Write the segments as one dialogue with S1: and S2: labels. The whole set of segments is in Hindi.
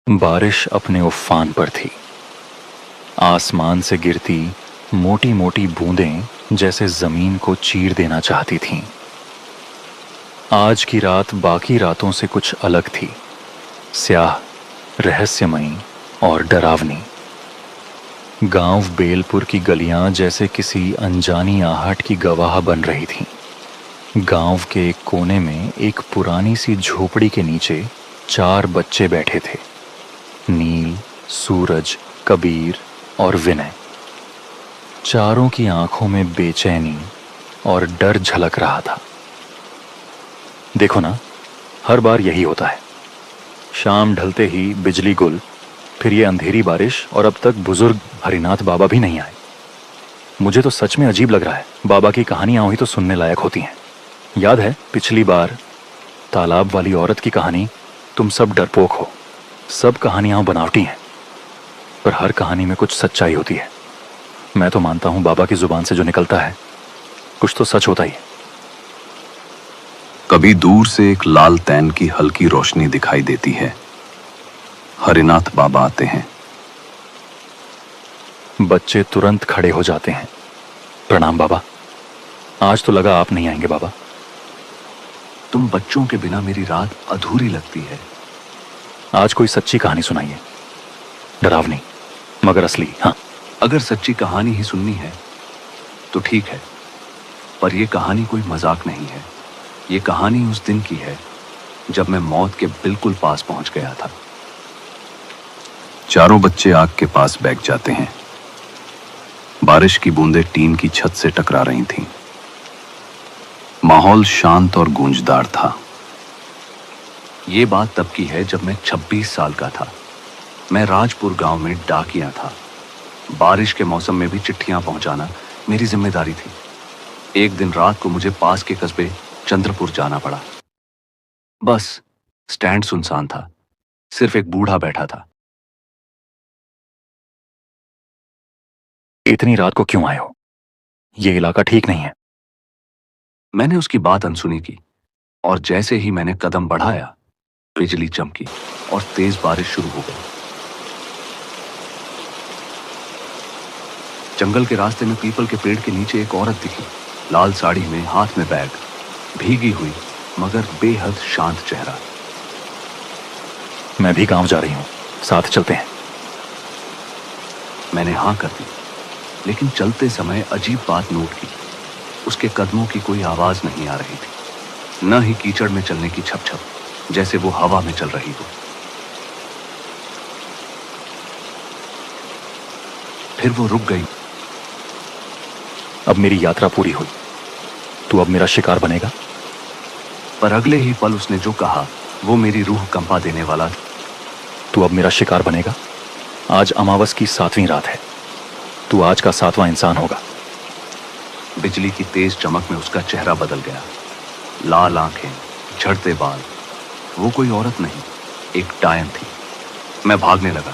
S1: बारिश अपने उफान पर थी। आसमान से गिरती मोटी मोटी बूंदें जैसे जमीन को चीर देना चाहती थीं। आज की रात बाकी रातों से कुछ अलग थी, स्याह, रहस्यमयी और डरावनी। गांव बेलपुर की गलियां जैसे किसी अनजानी आहट की गवाह बन रही थीं। गांव के एक कोने में एक पुरानी सी झोपड़ी के नीचे 4 बच्चे बैठे थे, नील, सूरज, कबीर और विनय। चारों की आंखों में बेचैनी और डर झलक रहा था। देखो ना, हर बार यही होता है। शाम ढलते ही बिजली गुल, फिर ये अंधेरी बारिश, और अब तक बुजुर्ग हरिनाथ बाबा भी नहीं आए। मुझे तो सच में अजीब लग रहा है। बाबा की कहानियां हुई तो सुनने लायक होती हैं। याद है पिछली बार तालाब वाली औरत की कहानी? तुम सब डरपोक हो, सब कहानियां बनावटी हैं, पर हर कहानी में कुछ सच्चाई होती है। मैं तो मानता हूं बाबा की जुबान से जो निकलता है कुछ तो सच होता ही है।
S2: कभी दूर से एक लाल तैन की हल्की रोशनी दिखाई देती है। हरिनाथ बाबा आते हैं।
S1: बच्चे तुरंत खड़े हो जाते हैं। प्रणाम बाबा। आज तो लगा आप नहीं आएंगे बाबा।
S2: तुम बच्चों के बिना मेरी रात अधूरी लगती है।
S1: आज कोई सच्ची कहानी सुनाइए, डरावनी मगर असली। हाँ,
S2: अगर सच्ची कहानी ही सुननी है तो ठीक है, पर यह कहानी कोई मजाक नहीं है। ये कहानी उस दिन की है जब मैं मौत के बिल्कुल पास पहुंच गया था। चारों बच्चे आग के पास बैठ जाते हैं। बारिश की बूंदें टीन की छत से टकरा रही थीं। माहौल शांत और गूंजदार था। ये बात तब की है जब मैं 26 साल का था। मैं राजपुर गांव में डाकिया था। बारिश के मौसम में भी चिट्ठियां पहुंचाना मेरी जिम्मेदारी थी। एक दिन रात को मुझे पास के कस्बे चंद्रपुर जाना पड़ा। बस स्टैंड सुनसान था, सिर्फ एक बूढ़ा बैठा था।
S1: इतनी रात को क्यों आए हो? ये इलाका ठीक नहीं है।
S2: मैंने उसकी बात अनसुनी की, और जैसे ही मैंने कदम बढ़ाया, बिजली चमकी और तेज बारिश शुरू हो गई। जंगल के रास्ते में पीपल के पेड़ के नीचे एक औरत दिखी, लाल साड़ी में, हाथ में बैग, भीगी हुई मगर बेहद शांत चेहरा।
S1: मैं भी गांव जा रही हूं, साथ चलते हैं।
S2: मैंने हाँ कर दी, लेकिन चलते समय अजीब बात नोट की। उसके कदमों की कोई आवाज नहीं आ रही थी, न ही कीचड़ में चलने की छप-छप, जैसे वो हवा में चल रही हो। फिर वो रुक गई।
S1: अब मेरी यात्रा पूरी हुई। तू अब मेरा शिकार बनेगा?
S2: पर अगले ही पल उसने जो कहा वो मेरी रूह कंपा देने वाला था।
S1: तू अब मेरा शिकार बनेगा? आज अमावस की 7वीं रात है। तू आज का 7वां इंसान होगा।
S2: बिजली की तेज चमक में उसका चेहरा बदल गया। लाल आंखें, झड़ते बाल। वो कोई औरत नहीं, एक डायन थी। मैं भागने लगा।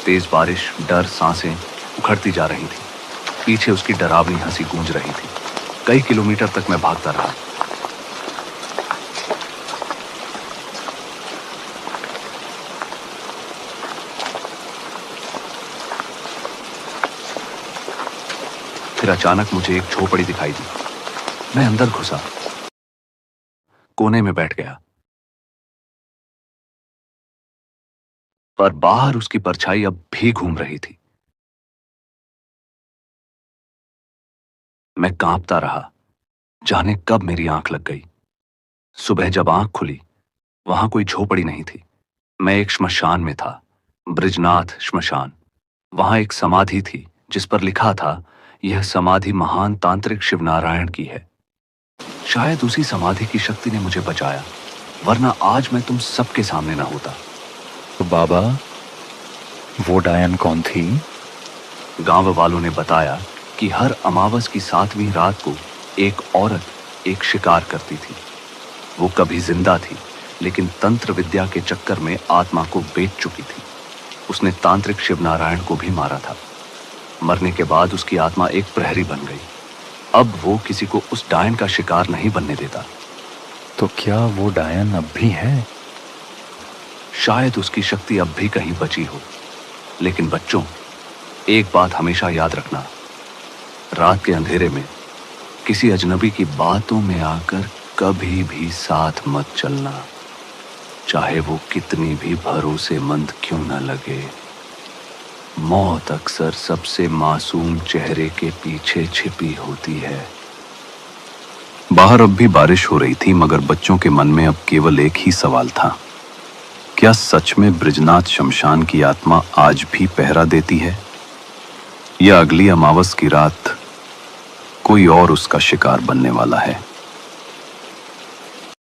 S2: तेज बारिश, डर, सांसें उखड़ती जा रही थी। पीछे उसकी डरावनी हंसी गूंज रही थी। कई किलोमीटर तक मैं भागता रहा। फिर अचानक मुझे एक झोपड़ी दिखाई दी। मैं अंदर घुसा, कोने में बैठ गया। पर बाहर उसकी परछाई अब भी घूम रही थी। मैं कांपता रहा, जाने कब मेरी आंख लग गई। सुबह जब आंख खुली, वहां कोई झोपड़ी नहीं थी। मैं एक श्मशान में था, बृजनाथ श्मशान। वहां एक समाधि थी जिस पर लिखा था, यह समाधि महान तांत्रिक शिवनारायण की है। शायद उसी समाधि की शक्ति ने मुझे बचाया, वरना आज मैं तुम सबके सामने ना होता।
S1: तो बाबा, वो डायन कौन थी?
S2: गांव वालों ने बताया कि हर अमावस की 7वीं रात को एक औरत एक शिकार करती थी। वो कभी जिंदा थी, लेकिन तंत्र विद्या के चक्कर में आत्मा को बेच चुकी थी। उसने तांत्रिक शिवनारायण को भी मारा था। मरने के बाद उसकी आत्मा एक प्रहरी बन गई। अब वो किसी को उस डायन का शिकार नहीं बनने देता।
S1: तो क्या वो डायन अब भी है?
S2: शायद उसकी शक्ति अब भी कहीं बची हो। लेकिन बच्चों, एक बात हमेशा याद रखना, रात के अंधेरे में किसी अजनबी की बातों में आकर कभी भी साथ मत चलना, चाहे वो कितनी भी भरोसेमंद क्यों न लगे। मौत अक्सर सबसे मासूम चेहरे के पीछे छिपी होती है।
S3: बाहर अब भी बारिश हो रही थी, मगर बच्चों के मन में अब केवल एक ही सवाल था, क्या सच में बृजनाथ शमशान की आत्मा आज भी पहरा देती है, या अगली अमावस की रात कोई और उसका शिकार बनने वाला है।